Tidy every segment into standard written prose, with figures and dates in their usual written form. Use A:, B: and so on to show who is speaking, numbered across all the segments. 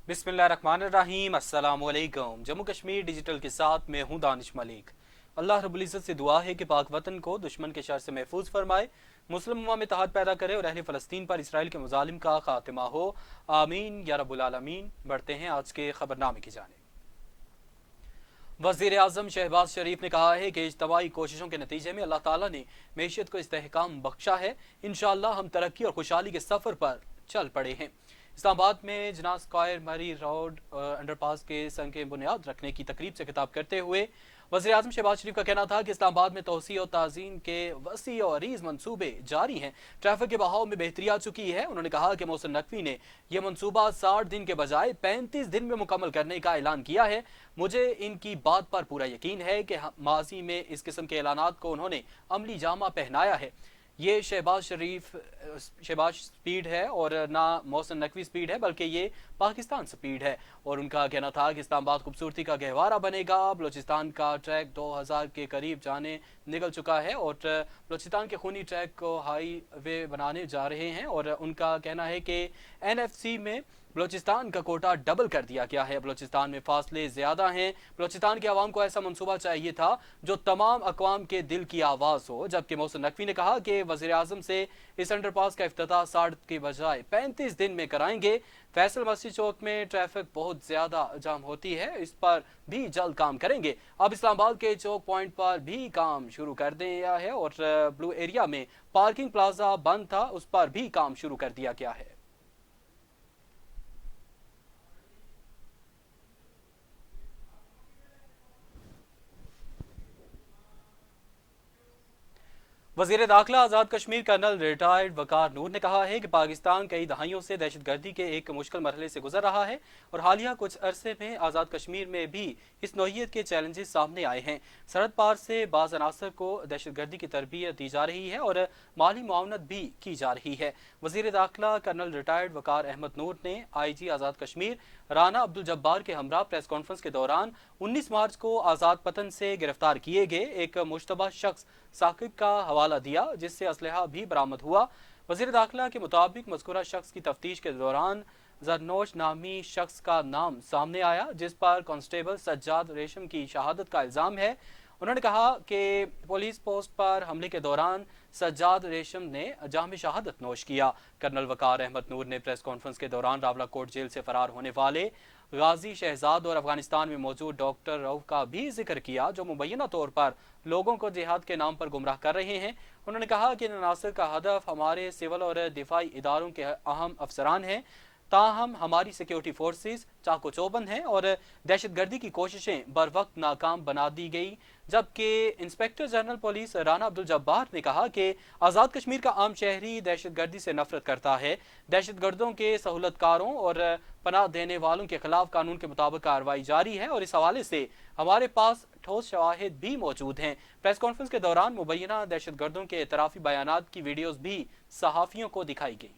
A: बिस्मिल्लाहिर्रहमानिर्रहीम। अस्सलाम वालेकुम। जम्मू कश्मीर डिजिटल के साथ मैं हूं दानिश मलिक। अल्लाह रब्बुल इज़्ज़त से दुआ है कि पाक वतन को दुश्मन के शर से महफूज फरमाए, मुस्लिम उम्मा में इत्तेहाद पैदा करे और अहले फ़लस्तीन पर इसराइल के मुजालिम का खात्मा हो। आमीन या रब्बुल आलमीन। बढ़ते हैं आज के खबरनामे की जानिब। वज़ीर आज़म शहबाज शरीफ ने कहा है कि इज्तमाई कोशिशों के नतीजे में अल्लाह ताला ने मैशियत को इस्तेहकाम बख्शा है। इंशाअल्लाह हम तरक्की और खुशहाली के सफ़र पर चल पड़े हैं। इस्लामाबाद में जनाब स्क्वायर मरी रोड अंडरपास के संग के बुनियाद रखने की तकरीब से खिताब करते हुए वज़ीर आज़म शहबाज शरीफ का कहना था कि इस्लामाबाद में तोसी और ताज़ीन के वसी और अरीज़ मनसूबे जारी हैं। ट्रैफिक के बहाव में बेहतरी आ चुकी है। उन्होंने कहा कि मोहसिन नकवी ने यह मनसूबा 60 दिन के बजाय 35 दिन में मुकम्मल करने का ऐलान किया है। मुझे इनकी बात पर पूरा यकीन है कि माजी में इस किस्म के ऐलानात को उन्होंने अमली जामा पहनाया है। ये शहबाज स्पीड है और ना मोहसिन नकवी स्पीड है, बल्कि ये पाकिस्तान स्पीड है। और उनका कहना था कि इस्लामाबाद खूबसूरती का गहवारा बनेगा। बलूचिस्तान का ट्रैक 2000 के करीब जाने निकल चुका है और बलूचिस्तान के खूनी ट्रैक को हाई वे बनाने जा रहे हैं। और उनका कहना है कि NFC में बलूचिस्तान का कोटा डबल कर दिया गया है। बलूचिस्तान में फासले ज्यादा हैं। बलूचिस्तान के आवाम को ऐसा मंसूबा चाहिए था जो तमाम अकवाम के दिल की आवाज हो। जबकि मोहसिन नकवी ने कहा कि वज़ीर आज़म से इस अंडरपास का इफ्तिताह 60 के बजाय 35 दिन में कराएंगे। फैसल मस्जिद चौक में ट्रैफिक बहुत ज्यादा जाम होती है, इस पर भी जल्द काम करेंगे। अब इस्लामाबाद के चौक पॉइंट पर भी काम शुरू कर दिया है और ब्लू एरिया में पार्किंग प्लाजा बंद था, उस पर भी काम शुरू कर दिया गया है। वज़ीर दाखिला आज़ाद कश्मीर कर्नल रिटायर्ड वकार नूर ने कहा है कि पाकिस्तान कई दहाइयों से दहशत गर्दी के एक मुश्किल मरहले से गुजर रहा है और हालिया कुछ अरसे में आज़ाद कश्मीर में भी इस नौइयत के चैलेंजेस सामने आए हैं। सरहद पार से बाज़ अनासर को दहशत गर्दी की तरबियत दी जा रही है और माली मुआवनत भी की जा रही है। वज़ीर दाखिला कर्नल रिटायर्ड वकार अहमद नूर ने IG आज़ाद कश्मीर राना अब्दुल जब्बार के हमरा प्रेस कॉन्फ्रेंस के दौरान 19 मार्च को आज़ाद पतन से गिरफ्तार किए गए एक मुश्तबा शख्स साकिब का हवाला दिया, जिससे असलहा भी बरामद हुआ। वज़ीर दाखिला के मुताबिक मज़कूरा शख्स की तफ्तीश के दौरान जरनोश नामी शख्स का नाम सामने आया, जिस पर कांस्टेबल सज्जाद रेशम की शहादत का इल्ज़ाम है। उन्होंने कहा कि पुलिस पोस्ट पर हमले के दौरान सज्जाद रेशम ने जाम शहादत नोश किया। कर्नल वकार अहमद नूर ने प्रेस कॉन्फ्रेंस के दौरान रावलाकोट जेल से फरार होने वाले गाजी शहजाद और अफगानिस्तान में मौजूद डॉक्टर रऊफ का भी जिक्र किया, जो मुबैना तौर पर लोगों को जिहाद के नाम पर गुमराह कर रहे हैं। उन्होंने कहा कि इन अनासर का हदफ हमारे सिविल और दिफाई इदारों के अहम अफसरान हैं, ताहम हमारी सिक्योरिटी फोर्सेस चाको चौबंद हैं और दहशत गर्दी की कोशिशें बर वक्त नाकाम बना दी गई। जबकि inspector general police Rana Abdul Jabbar ने कहा कि आज़ाद कश्मीर का आम शहरी दहशत गर्दी से नफरत करता है। दहशत गर्दों के सहूलतकारों और पनाह देने वालों के खिलाफ कानून के मुताबिक कार्रवाई जारी है और इस हवाले से हमारे पास ठोस शवाहिद भी मौजूद हैं। प्रेस कॉन्फ्रेंस के दौरान मुबैना दहशत गर्दों के एतराफी बयानात की वीडियोज भी सहाफियों को दिखाई गई।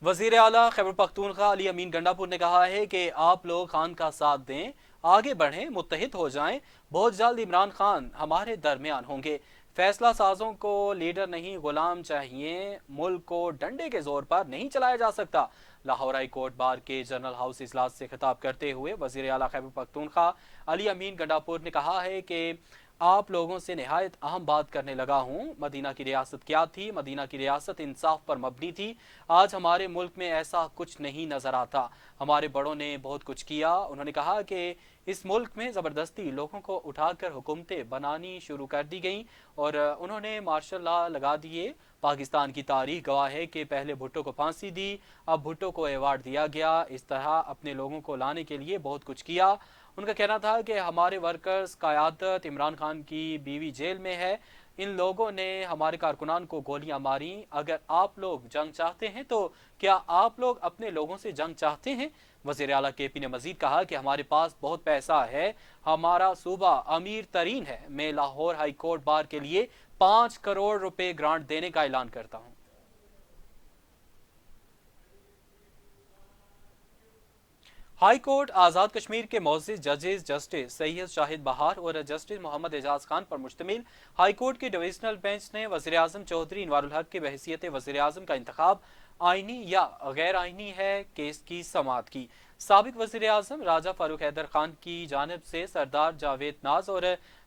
A: वज़ीर आला खैबर पख्तूनख्वा अली अमीन गंडापुर ने कहा है कि आप लोग खान का साथ दें, आगे बढ़ें, मुत्तहिद हो जाएं। बहुत जल्द इमरान खान हमारे दरमियान होंगे। फैसला साजों को लीडर नहीं गुलाम चाहिए। मुल्क को डंडे के जोर पर नहीं चलाया जा सकता। लाहौर हाई कोर्ट बार के जनरल हाउस इजलास से खिताब करते हुए वज़ीर आला खैबर पख्तूनख्वा अली अमीन गंडापुर ने कहा है कि आप लोगों से निहायत अहम बात करने लगा हूँ। मदीना की रियासत क्या थी? मदीना की रियासत इंसाफ पर मबनी थी। आज हमारे मुल्क में ऐसा कुछ नहीं नजर आता। हमारे बड़ों ने बहुत कुछ किया। उन्होंने कहा कि इस मुल्क में ज़बरदस्ती लोगों को उठाकर हुकूमतें बनानी शुरू कर दी गईं और उन्होंने मार्शल लॉ लगा दिए। पाकिस्तान की तारीख गवाह है कि पहले भुट्टो को फांसी दी, अब भुट्टो को अवार्ड दिया गया। इस तरह अपने लोगों को लाने के लिए बहुत कुछ किया। उनका कहना था कि हमारे वर्कर्स क़यादत इमरान खान की बीवी जेल में है। इन लोगों ने हमारे कारकुनान को गोलियां मारी। अगर आप लोग जंग चाहते हैं तो क्या आप लोग अपने लोगों से जंग चाहते हैं? वज़ीर आला KP ने मजीद कहा कि हमारे पास बहुत पैसा है, हमारा सूबा अमीर तरीन है। मैं लाहौर हाई कोर्ट बार के लिए 5 करोड़ रुपए ग्रांट देने का ऐलान करता हूँ। हाई कोर्ट आज़ाद कश्मीर के मोअज़्ज़िज़ जजेस जस्टिस सैयद शाहिद बहार और जस्टिस मोहम्मद एजाज खान पर मुश्तमिल हाई कोर्ट के डिविजनल बेंच ने वज़ीर आज़म चौधरी इनवारुल हक के बहैसियत वज़ीर आज़म का इंतखाब آئینی یا غیر آئینی ہے کیس کی سماعت کی۔ سابق وزیر اعظم راجہ فاروق حیدر خان کی جانب سے سردار جاوید ناز اور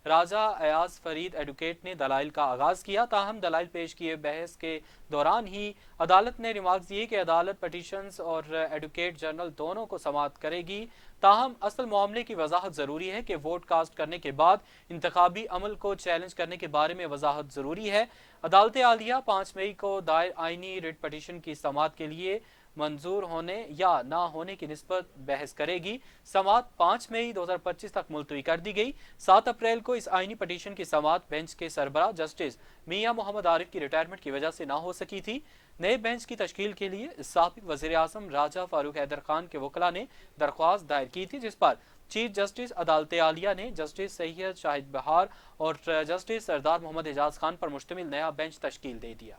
A: راجہ ایاز فرید ایڈوکیٹ نے دلائل کا آغاز کیا، تاہم دلائل پیش کیے بحث کے دوران ہی عدالت نے ریمارکس دیے کہ عدالت پٹیشنز اور ایڈوکیٹ جنرل دونوں کو سماعت کرے گی، تاہم اصل معاملے کی وضاحت ضروری ہے کہ ووٹ کاسٹ کرنے کے بعد انتخابی عمل کو چیلنج کرنے کے بارے میں وضاحت ضروری ہے۔ عدالت عالیہ 5 مئی کو دائر آئینی ریٹ پٹیشن کی سماعت کے لیے منظور ہونے یا نہ ہونے کی نسبت بحث کرے گی۔ سماعت 5 مئی 2025 تک ملتوی کر دی گئی۔ 7 اپریل کو اس آئینی پٹیشن کی سماعت بینچ کے سربراہ جسٹس میاں محمد عارف کی ریٹائرمنٹ کی وجہ سے نہ ہو سکی تھی۔ نئے بینچ کی تشکیل کے لیے سابق وزیر اعظم راجہ فاروق حیدر خان کے وکلاء نے درخواست دائر کی تھی، جس پر چیف جسٹس عدالت عالیہ نے جسٹس سید شاہد بہار اور جسٹس سردار محمد اعجاز خان پر مشتمل نیا بینچ تشکیل دے دیا۔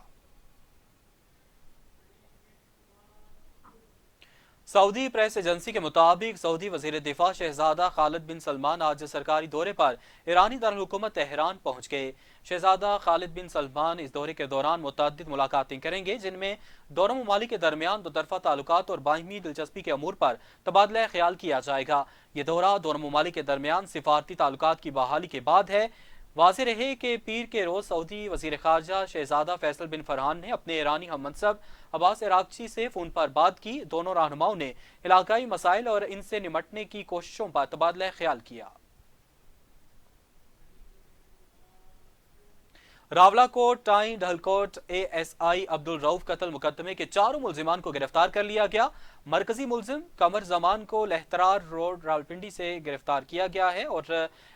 A: سعودی پریس ایجنسی کے مطابق سعودی وزیر دفاع شہزادہ خالد بن سلمان آج سرکاری دورے پر ایرانی دارالحکومت تہران پہنچ گئے۔ شہزادہ خالد بن سلمان اس دورے کے دوران متعدد ملاقاتیں کریں گے، جن میں دونوں ممالک کے درمیان دو طرفہ تعلقات اور باہمی دلچسپی کے امور پر تبادلہ خیال کیا جائے گا۔ یہ دورہ دونوں ممالک کے درمیان سفارتی تعلقات کی بحالی کے بعد ہے۔ واضح رہے کہ پیر کے روز سعودی وزیر خارجہ شہزادہ فیصل بن فرحان نے اپنے ایرانی ہم منصب عباس عراقچی سے فون پر بات کی۔ دونوں رہنماؤں نے علاقائی مسائل اور ان سے نمٹنے کی کوششوں پر تبادلہ خیال کیا۔ Rawalakot Tain Dhalkot A S I Abdul Rauf قتل مقدمے کے 4 ملزمان کو گرفتار کر لیا گیا۔ مرکزی ملزم قمر زمان کو لہترار روڈ راولپنڈی سے گرفتار کیا گیا ہے اور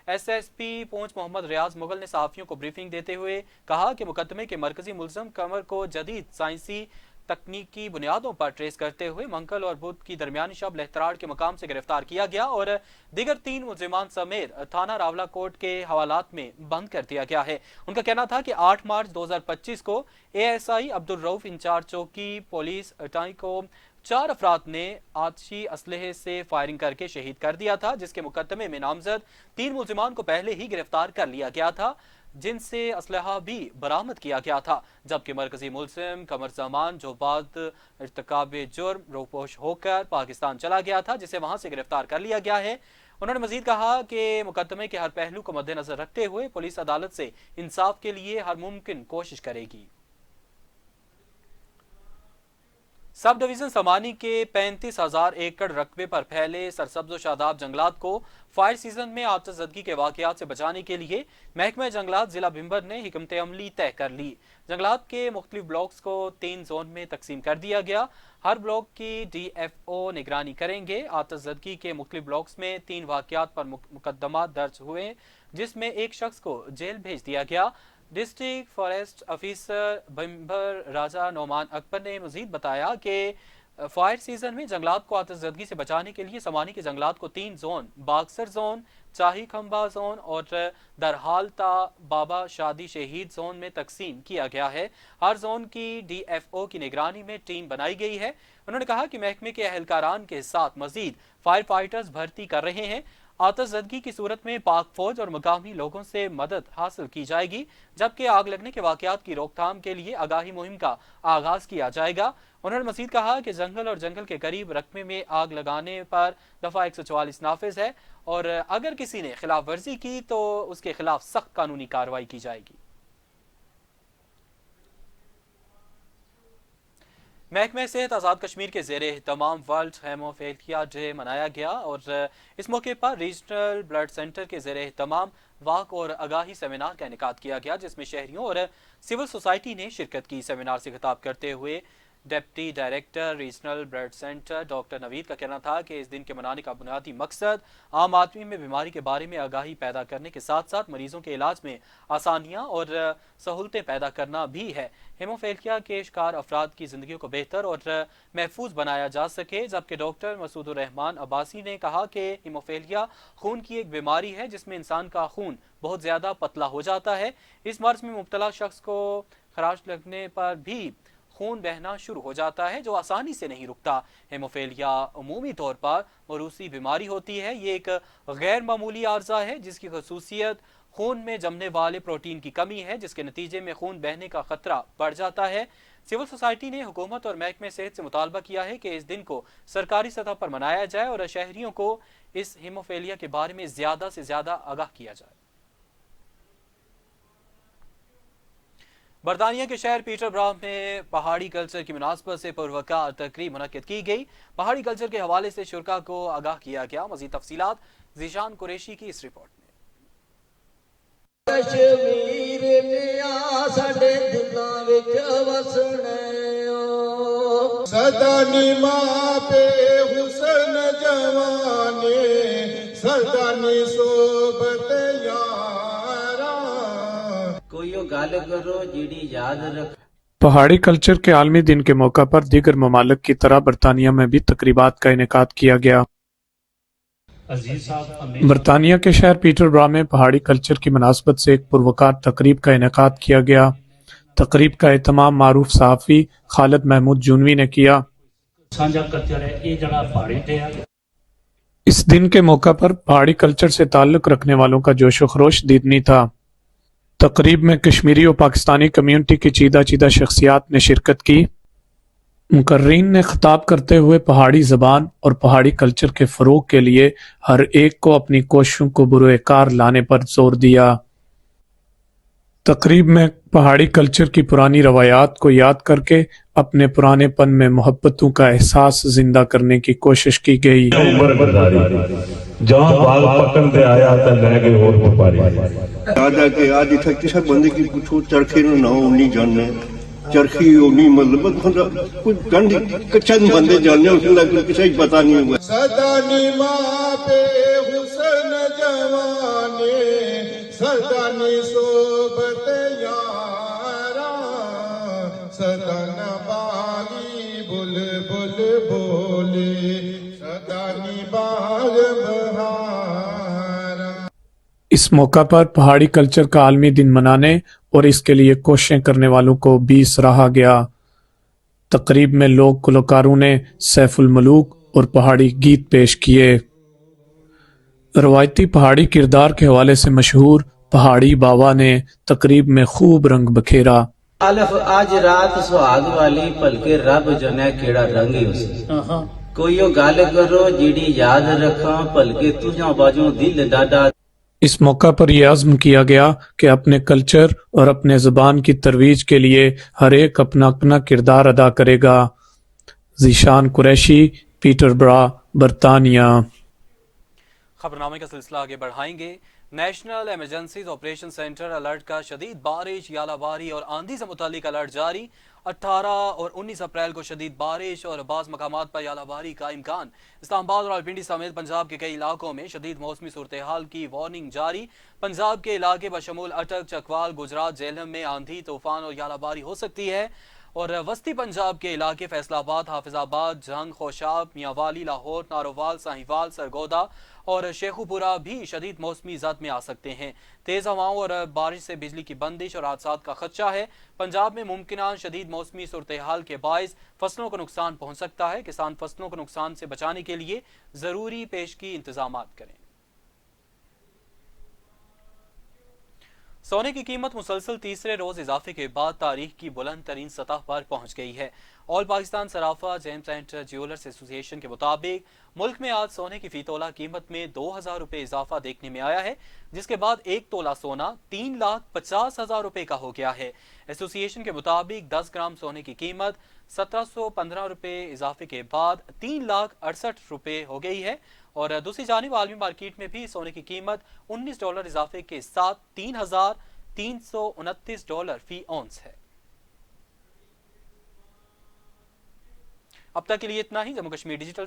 A: ایس ایس پی پونچھ محمد ریاض مغل نے صحافیوں کو بریفنگ دیتے ہوئے کہا کہ مقدمے کے مرکزی ملزم قمر کو جدید سائنسی تکنیکی بنیادوں پر ٹریس کرتے ہوئے منگل اور بدھ کی درمیانی شب لہتراڑ کے مقام سے گرفتار کیا گیا اور دیگر 3 ملزمان سمیت تھانہ راولاکوٹ کے حوالات میں بند کر دیا گیا ہے۔ ان کا کہنا تھا کہ 8 مارچ 2025 کو A S I Abdul Rauf incharge چوکی پولیس ٹائی کو 4 افراد نے آتشی اسلحے سے فائرنگ کر کے شہید کر دیا تھا، جس کے مقدمے میں نامزد 3 ملزمان کو پہلے ہی گرفتار کر لیا گیا تھا، جن سے اسلحہ بھی برآمد کیا گیا تھا، جبکہ مرکزی ملزم قمر زمان جو بعد ارتکاب جرم روپوش ہو کر پاکستان چلا گیا تھا، جسے وہاں سے گرفتار کر لیا گیا ہے۔ انہوں نے مزید کہا کہ مقدمے کے ہر پہلو کو مد نظر رکھتے ہوئے پولیس عدالت سے انصاف کے لیے ہر ممکن کوشش کرے گی۔ سب ڈویژن سمانی کے 35,000 ایکڑ رقبے پر پھیلے سرسبز و شاداب جنگلات کو فائر سیزن میں آتش زدگی کے واقعات سے بچانے کے لیے محکمہ جنگلات ضلع بھمبر نے حکمت عملی طے کر لی۔ جنگلات کے مختلف بلاکس کو 3 زون میں تقسیم کر دیا گیا۔ ہر بلاک کی ڈی ایف او نگرانی کریں گے۔ آتش زدگی کے مختلف بلاکس میں 3 واقعات پر مقدمات درج ہوئے، جس میں ایک شخص کو جیل بھیج دیا گیا۔ ڈسٹرکٹ فارسٹ آفیسر بھمبر راجہ نعمان اکبر نے مزید بتایا کہ فائر سیزن میں جنگلات کو آتش زدگی سے بچانے کے لیے سمانی کے جنگلات کو 3 زون باکسر زون، چاہی کھمبا زون اور درحال تا بابا شادی شہید زون میں تقسیم کیا گیا ہے۔ ہر زون کی ڈی ایف او کی نگرانی میں ٹیم بنائی گئی ہے۔ انہوں نے کہا کہ محکمے کے اہلکاران کے ساتھ مزید فائر فائٹرز بھرتی کر رہے ہیں۔ آتش زدگی کی صورت میں پاک فوج اور مقامی لوگوں سے مدد حاصل کی جائے گی، جبکہ آگ لگنے کے واقعات کی روک تھام کے لیے آگاہی مہم کا آغاز کیا جائے گا۔ انہوں نے مزید کہا کہ جنگل اور جنگل کے قریب رقبے میں آگ لگانے پر دفعہ 144 نافذ ہے اور اگر کسی نے خلاف ورزی کی تو اس کے خلاف سخت قانونی کارروائی کی جائے گی۔ محکمہ صحت آزاد کشمیر کے زیر اہتمام ورلڈ ہیموفیلیا ڈے منایا گیا اور اس موقع پر ریجنل بلڈ سینٹر کے زیر اہتمام واک اور آگاہی سیمینار کا انعقاد کیا گیا، جس میں شہریوں اور سول سوسائٹی نے شرکت کی۔ سیمینار سے خطاب کرتے ہوئے deputy director regional blood centre doctor Naveed کا کہنا تھا کہ اس دن کے منانے کا بنیادی مقصد عام آدمی میں بیماری کے بارے میں آگاہی پیدا کرنے کے ساتھ ساتھ مریضوں کے علاج میں آسانیاں اور سہولتیں پیدا کرنا بھی ہے۔ ہیموفیلیا کے شکار افراد کی زندگیوں کو بہتر اور محفوظ بنایا جا سکے، جبکہ ڈاکٹر مسعود الرحمان عباسی نے کہا کہ ہیموفیلیا خون کی ایک بیماری ہے جس میں انسان کا خون بہت زیادہ پتلا ہو جاتا ہے۔ اس مرض میں مبتلا شخص کو خراش لگنے پر بھی خون بہنا شروع ہو جاتا ہے، جو آسانی سے نہیں رکتا۔ ہیموفیلیا عمومی طور پر موروثی بیماری ہوتی ہے۔ یہ ایک غیر معمولی عارضہ ہے جس کی خصوصیت خون میں جمنے والے پروٹین کی کمی ہے، جس کے نتیجے میں خون بہنے کا خطرہ بڑھ جاتا ہے۔ सिविल सोसाइटी ने हुकूमत और महकमे सेहत से मुतालबा किया है कि इस दिन को सरकारी सतह पर मनाया जाए और शहरियों को इस हीमोफीलिया के बारे में ज़्यादा से ज़्यादा आगाह किया जाए। बरतानिया के शहर पीटरब्रा में पहाड़ी कल्चर की मुनासबत से पुरवकार तकरीब मुनक्किद की गई। पहाड़ी कल्चर के हवाले से शुरा को आगाह किया गया। मज़ीद तफसीलात ज़ीशान कुरैशी की इस रिपोर्ट में।
B: कश्मीर मियां साडे दिलां विच वसणे ओ सदा निमा पे हुसन जवाने सदा नि सोबत यारा कोई गल करो जिहड़ी याद रख।
C: पहाड़ी कल्चर के आलमी दिन के मौका पर दीगर ममालिक की तरह बरतानिया में भी तकरीबात का इनेकाद किया गया। बरतानिया के शहर पीटरब्रा में पहाड़ी कल्चर की मुनासबत से एक पुरवकार तकरीब का इनेकाद किया गया। तकरीब का एहतमाम मारूफ सहाफ़ी खालिद महमूद जूनवी ने किया। इस दिन के मौका पर पहाड़ी कल्चर से ताल्लुक़ रखने वालों का जोश व खरोश दीदनी था। तकरीब में कश्मीरी और पाकिस्तानी कम्यूनिटी की चीदा चीदा शख्सियात ने शिरकत की। मुकर्रीन ने खिताब करते हुए पहाड़ी ज़बान और पहाड़ी कल्चर के फ़रोग़ के लिए हर एक को अपनी कोशिशों को बुरोकार लाने पर जोर दिया। तकरीब में पहाड़ी कल्चर की पुरानी रवायात को याद करके अपने पुरानेपन में मोहब्बतों का एहसास जिंदा करने की कोशिश की गई।
D: जहाँ बाल पकन दे आया तो ले गए और व्यापारी
E: आजा के आज इथे किसी बंदे की पूछो चरखे नु ना नहीं जानने चरखी नहीं मतलब कुछ गंद कच्चा बंदे जानने उसने लगे किसी को पता नहीं हुआ।
B: सदा निमा पे हुसन जवाने सदा नि सोबत यारा सदा न बागी बुलबुल बोले सदा नि बाग बहारा।
C: इस मौका पर पहाड़ी कल्चर का आलमी दिन मनाने और इसके लिए कोशिशें करने वालों को भी सराहा गया। तकरीब में लोक गुलकारों ने सैफुल मलूक और पहाड़ी गीत पेश किए। रवायती पहाड़ी किरदार के हवाले से मशहूर पहाड़ी बाबा ने तकरीब में खूब रंग बखेरा।
F: अल्फ आज रात सुहाग वाली भलके रब जने केड़ा रंग ही उसे कोई गल करो जिहड़ी याद रखा भलके तुझा बाजू दिल डाडा।
C: इस मौका पर यह अज़्म किया गया कि अपने कल्चर और अपने ज़बान की तरवीज के लिए हर एक अपना अपना किरदार अदा करेगा। ज़ीशान कुरैशी, पीटरब्रा, बरतानिया।
A: खबरनामे का सिलसिला आगे बढ़ाएंगे। National emergencies operation centre alert का शदीद बारिश, यालाबारी और आंधी से मुतालिक अलर्ट जारी। 18 और 19 अप्रैल को शदीद बारिश और बाज़ मकामात पर यालाबारी का इम्कान। इस्लामाबाद और रावलपिंडी समेत पंजाब के कई इलाकों में शदीद मौसमी सूरत हाल की वार्निंग जारी। पंजाब के इलाके बशमूल अटक, चकवाल, गुजरात, झेलम में आंधी, तूफान और यालाबारी हो सकती है और वस्ती पंजाब के इलाके फैसलाबाद, हाफिजाबाद, जंग, खोशाब, मियांवाली, लाहौर, नारोवाल, साहिवाल, सरगोदा और शेखुपुरा भी शदीद मौसमी ज़द में आ सकते हैं। तेज़ हवाओं और बारिश से बिजली की बंदिश और हादसात का खदशा है। पंजाब में मुमकिन शदीद मौसमी सूरत हाल के बायस फसलों को नुकसान पहुँच सकता है। किसान फसलों को नुकसान से बचाने के लिए ज़रूरी पेशगी इंतजाम करें। सोने की कीमत मुसलसल तीसरे रोज इजाफे के बाद तारीख की बुलंद तरीन सतह पर पहुंच गई है। All Pakistan Sarafa James and jewellers association के मुताबिक मुल्क में आज सोने की फी तोला कीमत में 2000 रुपये इजाफा देखने में आया है, जिसके बाद एक तोला सोना 3,50,000 रुपये का हो गया है। एसोसिएशन के मुताबिक 10 ग्राम सोने की कीमत 1715 रुपये इजाफे के बाद 3,68,000 रुपये हो गई है और दूसरी जानिब आलमी मार्केट में भी सोने की कीमत $19 इजाफे के साथ $3,329 फी औंस है। अब तक के लिए इतना ही। जम्मू कश्मीर डिजिटल